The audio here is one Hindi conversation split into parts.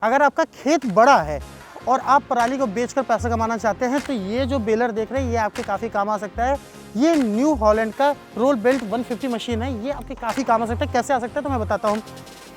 अगर आपका खेत बड़ा है और आप पराली को बेचकर पैसा कमाना चाहते हैं तो ये जो बेलर देख रहे हैं ये आपके काफ़ी काम आ सकता है। ये न्यू हॉलैंड का रोल बेल्ट 150 मशीन है, ये आपके काफ़ी काम आ सकता है। कैसे आ सकता है तो मैं बताता हूँ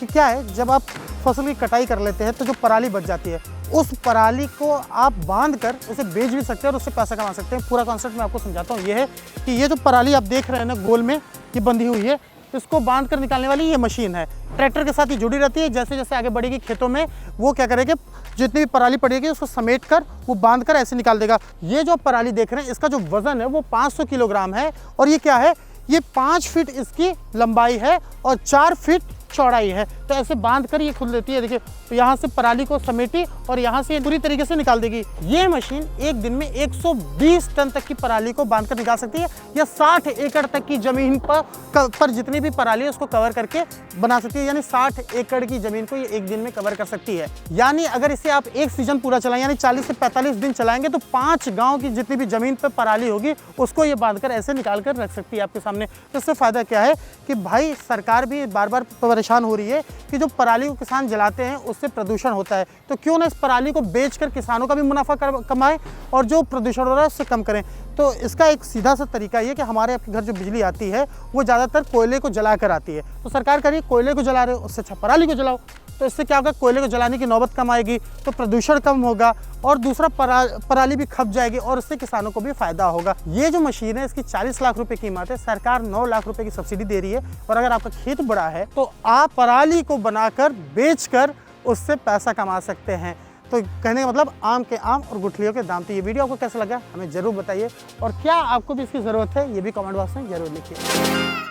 कि क्या है। जब आप फसल की कटाई कर लेते हैं तो जो पराली बच जाती है उस पराली को आप बांध कर उसे बेच भी सकते हैं और उससे पैसा कमा सकते हैं। पूरा कॉन्सेप्ट मैं आपको समझाता हूँ। ये है कि ये जो पराली आप देख रहे हैं ना गोल में ये बंधी हुई है, इसको बांध कर निकालने वाली ये मशीन है। ट्रैक्टर के साथ ही जुड़ी रहती है। जैसे जैसे आगे बढ़ेगी खेतों में वो क्या करेगी, जितनी भी पराली पड़ेगी उसको समेट कर वो बांध कर ऐसे निकाल देगा। ये जो पराली देख रहे हैं इसका जो वजन है वो 500 किलोग्राम है और ये क्या है, ये 5 फीट इसकी लंबाई है और 4 फीट चौड़ाई है। तो ऐसे बांध कर ये खुल देती है। देखिए तो यहाँ से पराली को समेटी और यहाँ से पूरी तरीके से निकाल देगी। ये मशीन एक दिन में 120 टन तक की पराली को बांध कर निकाल सकती है या 60 एकड़ तक की जमीन पर जितनी भी पराली है उसको कवर करके बना सकती है। यानी 60 एकड़ की जमीन को ये एक दिन में कवर कर सकती है। यानी अगर इसे आप एक सीजन पूरा चलाएं यानी 40 से 45 दिन चलाएंगे तो 5 गाँव की जितनी भी जमीन पर पराली होगी उसको ये बांध कर ऐसे निकाल कर रख सकती है आपके सामने। तो इससे फायदा क्या है कि भाई सरकार भी बार बार परेशान हो रही है कि जो पराली को किसान जलाते हैं उससे प्रदूषण होता है, तो क्यों ना इस पराली को बेचकर किसानों का भी मुनाफा कमाएं और जो प्रदूषण हो रहा है उससे कम करें। तो इसका एक सीधा सा तरीका ये कि हमारे आपके घर जो बिजली आती है वो ज़्यादातर कोयले को जला कर आती है। तो सरकार कह रही है कोयले को जला रहे हो उससे अच्छा पराली को जलाओ। तो इससे क्या होगा, कोयले को जलाने की नौबत कम आएगी तो प्रदूषण कम होगा और दूसरा पराली भी खप जाएगी और इससे किसानों को भी फायदा होगा। ये जो मशीन है इसकी 40 लाख रुपए कीमत है। सरकार 9 लाख रुपए की सब्सिडी दे रही है और अगर आपका खेत बड़ा है तो आप पराली को बनाकर बेचकर उससे पैसा कमा सकते हैं। तो कहने का मतलब आम के आम और गुठलियों के दाम। तो ये वीडियो आपको कैसा लगा हमें ज़रूर बताइए और क्या आपको भी इसकी ज़रूरत है ये भी कमेंट बॉक्स में ज़रूर लिखिए।